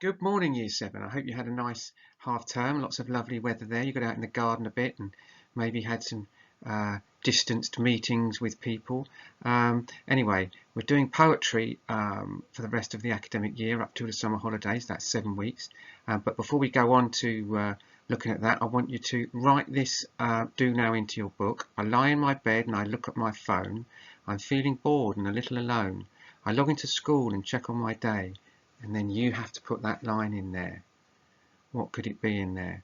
Good morning, Year 7. I hope you had a nice half term, lots of lovely weather there. You got out in the garden a bit and maybe had some distanced meetings with people. Anyway, we're doing poetry for the rest of the academic year up to the summer holidays. That's 7 weeks. But before we go on to looking at that, I want you to write this do now into your book. I lie in my bed and I look at my phone. I'm feeling bored and a little alone. I log into school and check on my day. And then you have to put that line in there. What could it be in there?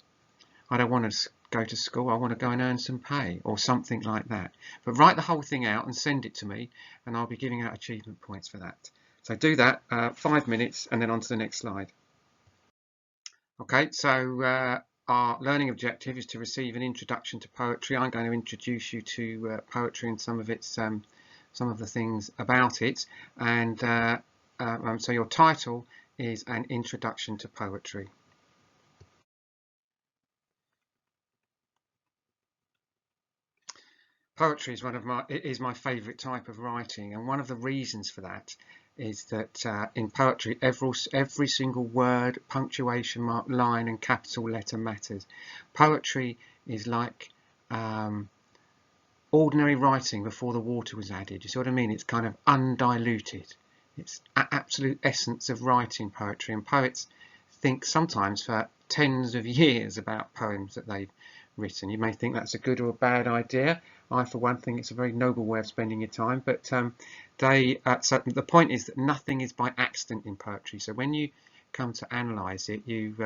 I don't want to go to school, I want to go and earn some pay, or something like that. But write the whole thing out and send it to me, and I'll be giving out achievement points for that. So do that, 5 minutes, and then on to the next slide. Okay, so our learning objective is to receive an introduction to poetry. I'm going to introduce you to poetry and some of the things about it, and so your title is An Introduction to Poetry. Poetry is my favourite type of writing, and one of the reasons for that is that in poetry every single word, punctuation mark, line and capital letter matters. Poetry is like ordinary writing before the water was added. You see what I mean? It's kind of undiluted. It's absolute essence of writing poetry, and poets think sometimes for tens of years about poems that they've written. You may think that's a good or a bad idea. I, for one, think it's a very noble way of spending your time. But so the point is that nothing is by accident in poetry. So when you come to analyse it, you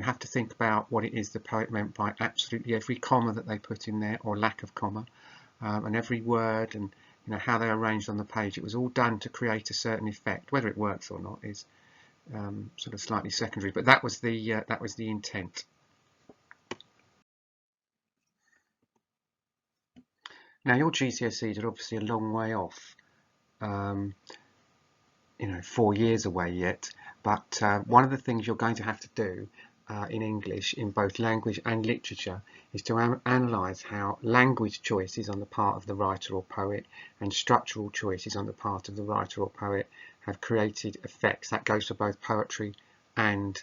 have to think about what it is the poet meant by absolutely every comma that they put in there, or lack of comma, and every word, and how they're arranged on the page. It was all done to create a certain effect. Whether it works or not is sort of slightly secondary, but that was the intent. Now your GCSEs are obviously a long way off, 4 years away yet, but one of the things you're going to have to do in English, in both language and literature, is to analyse how language choices on the part of the writer or poet and structural choices on the part of the writer or poet have created effects. That goes for both poetry and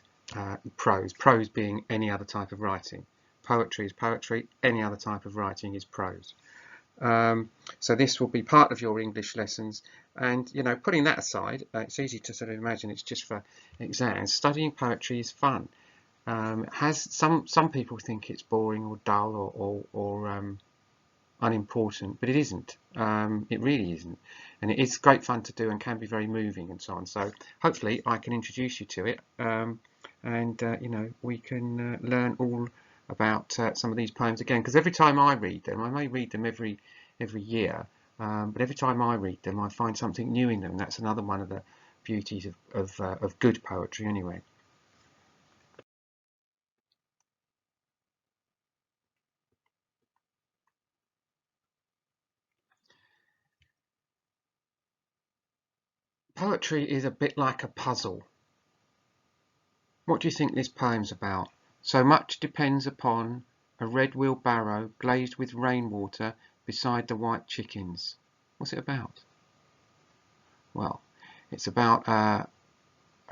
prose. Prose being any other type of writing. Poetry is poetry, any other type of writing is prose. So this will be part of your English lessons, and putting that aside, it's easy to sort of imagine it's just for exams. Studying poetry is fun. Has some people think it's boring or dull or unimportant, but it isn't. It really isn't, and it is great fun to do and can be very moving and so on. So hopefully I can introduce you to it, and we can learn all about some of these poems again, because every time I read them, I may read them every year, but every time I read them I find something new in them. That's another one of the beauties of good poetry anyway. Poetry is a bit like a puzzle. What do you think this poem's about? So much depends upon a red wheelbarrow glazed with rainwater beside the white chickens. What's it about? Well, it's about a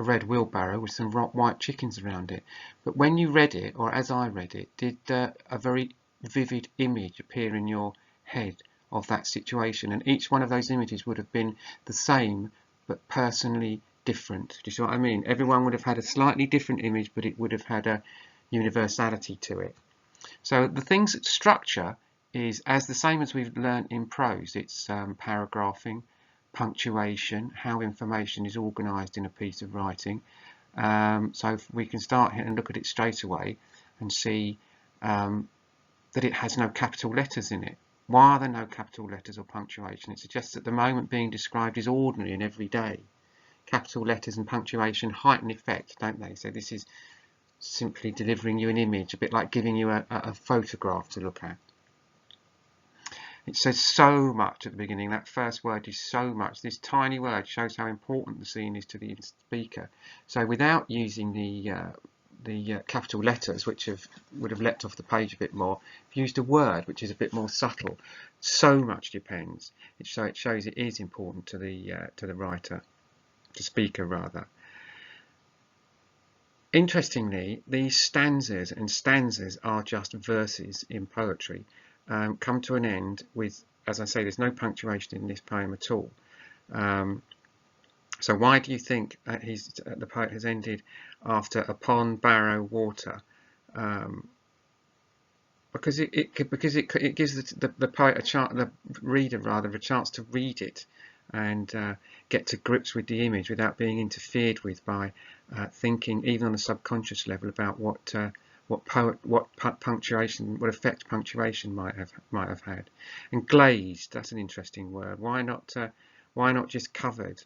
red wheelbarrow with some white chickens around it. But when you read it, or as I read it, did a very vivid image appear in your head of that situation? And each one of those images would have been the same but personally different. Do you see what I mean? Everyone would have had a slightly different image, but it would have had a universality to it. So the things that structure is as the same as we've learned in prose. It's paragraphing, punctuation, how information is organised in a piece of writing. So if we can start here and look at it straight away and see that it has no capital letters in it. Why are there no capital letters or punctuation? It suggests that the moment being described is ordinary and everyday. Capital letters and punctuation heighten effect, don't they? So this is simply delivering you an image, a bit like giving you a photograph to look at. It says so much at the beginning. That first word is so much. This tiny word shows how important the scene is to the speaker. So without using the capital letters, which would have leapt off the page a bit more, I've used a word which is a bit more subtle. So much depends. So it shows it is important to the writer, to speaker rather. Interestingly, these stanzas, and stanzas are just verses in poetry, come to an end with, as I say, there's no punctuation in this poem at all. So why do you think the poet has ended after upon barrow water? Because it gives the poet the reader rather, a chance to read it and get to grips with the image without being interfered with by thinking, even on a subconscious level, about what punctuation, what effect punctuation might have had. And glazed, that's an interesting word. Why not just covered?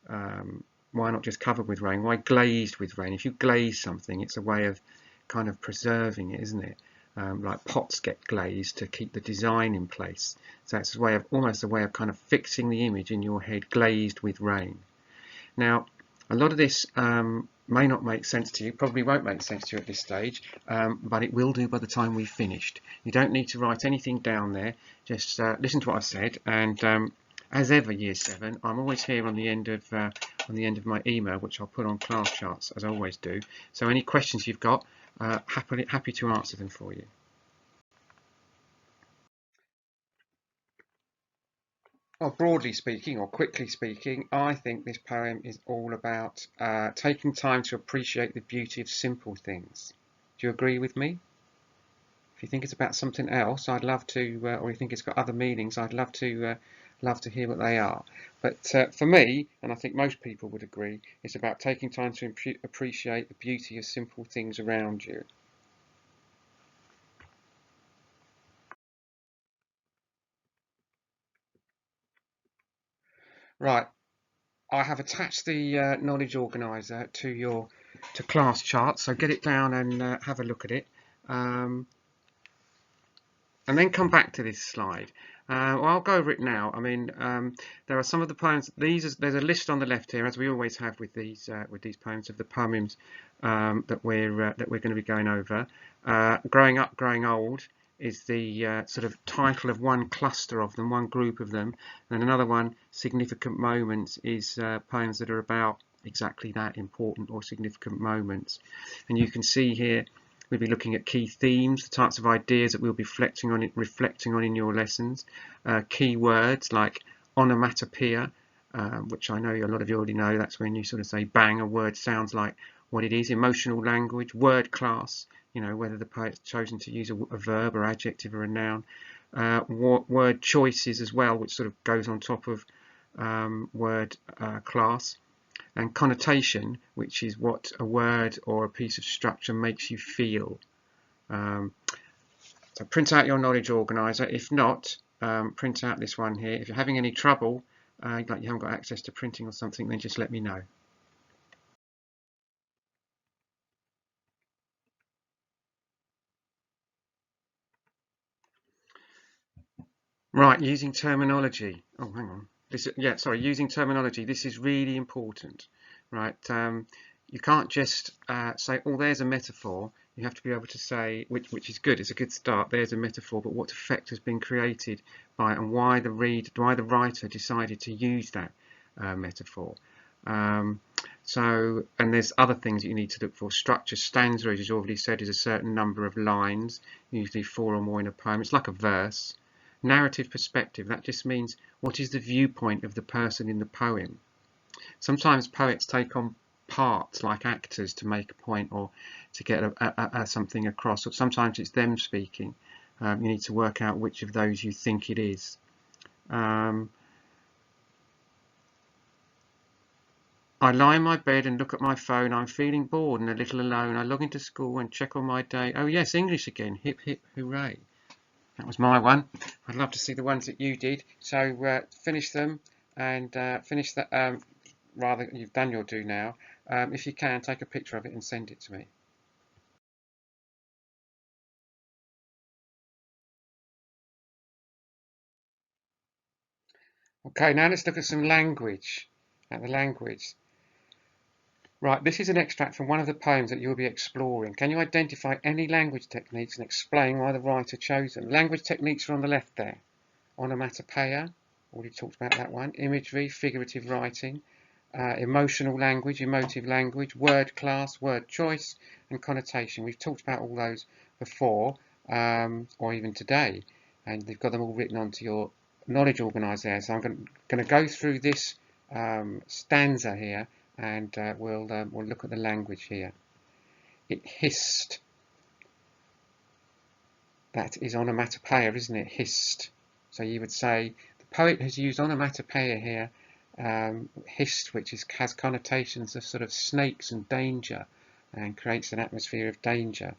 Why not just covered with rain? Why glazed with rain? If you glaze something, it's a way of kind of preserving it, isn't it? Like pots get glazed to keep the design in place. So it's almost a way of kind of fixing the image in your head, glazed with rain. Now, a lot of this may not make sense to you, probably won't make sense to you at this stage, but it will do by the time we've finished. You don't need to write anything down there, just listen to what I've said, and as ever, Year 7, I'm always here on the end of my email, which I'll put on class charts, as I always do. So any questions you've got, happy to answer them for you. Well, broadly speaking, or quickly speaking, I think this poem is all about taking time to appreciate the beauty of simple things. Do you agree with me? If you think it's about something else, I'd love to, or you think it's got other meanings, I'd love to hear what they are. But for me, and I think most people would agree, it's about taking time to appreciate the beauty of simple things around you. Right, I have attached the knowledge organizer to class chart, so get it down and have a look at it. And then come back to this slide. Well, I'll go over it now. I mean, there are some of the poems. There's a list on the left here, as we always have with these poems, of the poems that we're going to be going over. Growing Up, Growing Old is the sort of title of one cluster of them, one group of them. And another one, Significant Moments, is poems that are about exactly that, important or significant moments. And you can see here, we'll be looking at key themes, the types of ideas that we'll be reflecting on in your lessons. Key words like onomatopoeia, which I know a lot of you already know. That's when you sort of say, bang, a word sounds like what it is. Emotional language, word class, you know, whether the poet's chosen to use a verb or adjective or a noun. Word choices as well, which sort of goes on top of word class. And connotation, which is what a word or a piece of structure makes you feel. So print out your knowledge organizer. If not, print out this one here. If you're having any trouble, like you haven't got access to printing or something, then just let me know. Right, using terminology. Oh, hang on. Using terminology. This is really important, right? You can't just say, "Oh, there's a metaphor." You have to be able to say, which is good. It's a good start. There's a metaphor, but what effect has been created by it, and why the writer decided to use that metaphor. And there's other things that you need to look for. Structure, stanza, as you've already said, is a certain number of lines, usually 4 or more in a poem. It's like a verse. Narrative perspective, that just means what is the viewpoint of the person in the poem. Sometimes poets take on parts like actors to make a point or to get something across, or sometimes it's them speaking. You need to work out which of those you think it is. I lie in my bed and look at my phone. I'm feeling bored and a little alone. I log into school and check on my day. Oh yes, English again. Hip hip hooray. That was my one. I'd love to see the ones that you did. So finish them and finish that. Rather, you've done your do now. If you can, take a picture of it and send it to me. Okay, now let's look at some language. At the language. Right, this is an extract from one of the poems that you'll be exploring. Can you identify any language techniques and explain why the writer chose them? Language techniques are on the left there. Onomatopoeia, already talked about that one. Imagery, figurative writing. emotional language, emotive language, word class, word choice, and connotation. We've talked about all those before, or even today, and they've got them all written onto your knowledge organised there. So I'm going to go through this stanza here, and we'll look at the language here. It hissed. That is onomatopoeia, isn't it? Hissed. So you would say the poet has used onomatopoeia here, hissed, which has connotations of sort of snakes and danger, and creates an atmosphere of danger.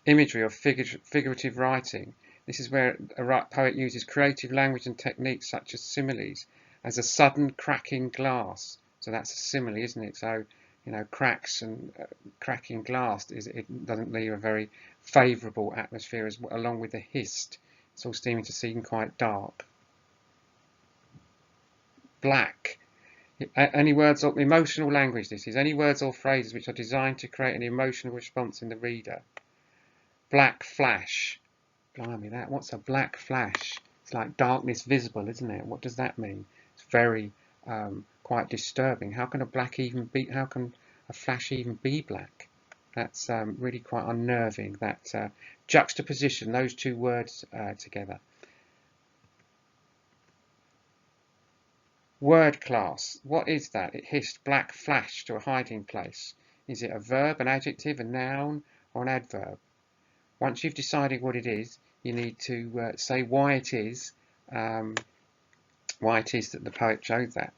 Imagery or figurative writing. This is where a poet uses creative language and techniques such as similes, as a sudden cracking glass. So that's a simile, isn't it? So, you know, cracks and cracking glass, it doesn't leave a very favourable atmosphere, along with the hissed. It's all seeming to seem quite dark. Black. Any words or emotional language, this is. Any words or phrases which are designed to create an emotional response in the reader. Black flash. Blimey, what's a black flash? It's like darkness visible, isn't it? What does that mean? It's very quite disturbing. How can a flash even be black? That's really quite unnerving. That juxtaposition, those two words together. Word class. What is that? It hissed black flash to a hiding place. Is it a verb, an adjective, a noun, or an adverb? Once you've decided what it is, you need to say why it is that the poet chose that.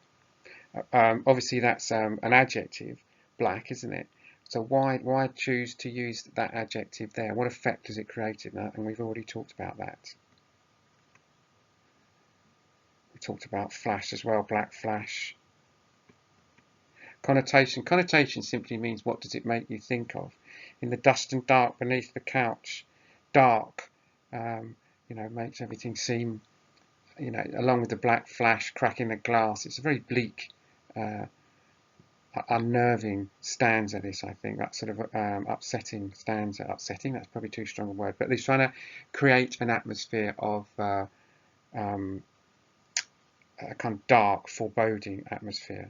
Obviously, that's an adjective, black, isn't it? So why choose to use that adjective there? What effect does it create in that? And we've already talked about that. We talked about flash as well, black flash. Connotation. Connotation simply means what does it make you think of. In the dust and dark beneath the couch, dark, you know, makes everything seem, you know, along with the black flash cracking the glass. It's a very bleak, unnerving stanza, this, I think. That sort of upsetting stanza. Upsetting, that's probably too strong a word, but he's trying to create an atmosphere of a kind of dark, foreboding atmosphere.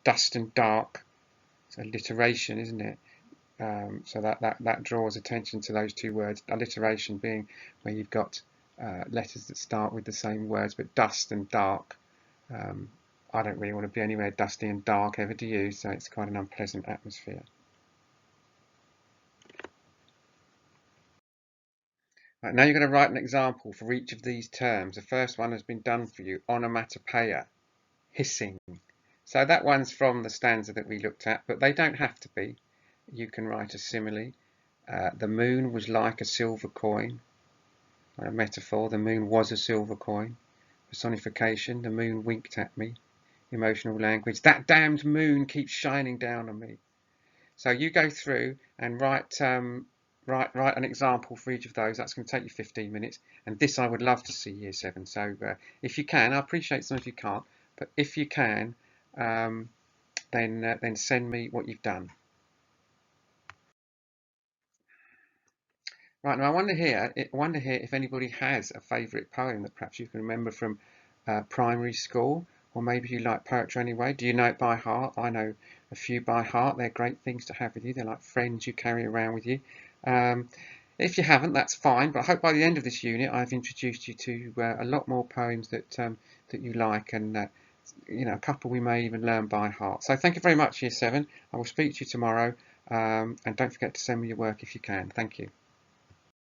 Dust and dark, it's alliteration, isn't it? So that draws attention to those two words. Alliteration being where you've got letters that start with the same words, but dust and dark. I don't really want to be anywhere dusty and dark ever, do you? So it's quite an unpleasant atmosphere. Right, now you're going to write an example for each of these terms. The first one has been done for you, onomatopoeia, hissing. So that one's from the stanza that we looked at, but they don't have to be. You can write a simile. The moon was like a silver coin. A metaphor, the moon was a silver coin. Personification, the moon winked at me. Emotional language, that damned moon keeps shining down on me. So you go through and write an example for each of those. That's going to take you 15 minutes. And this I would love to see Year 7. So if you can, I appreciate some of you can't, but if you can, then send me what you've done. Right, now I wonder here if anybody has a favourite poem that perhaps you can remember from primary school, or maybe you like poetry anyway. Do you know it by heart? I know a few by heart. They're great things to have with you. They're like friends you carry around with you. If you haven't, that's fine, but I hope by the end of this unit I've introduced you to a lot more poems that you like, and you know, a couple we may even learn by heart. So thank you very much, Year 7. I will speak to you tomorrow, and don't forget to send me your work if you can. Thank you.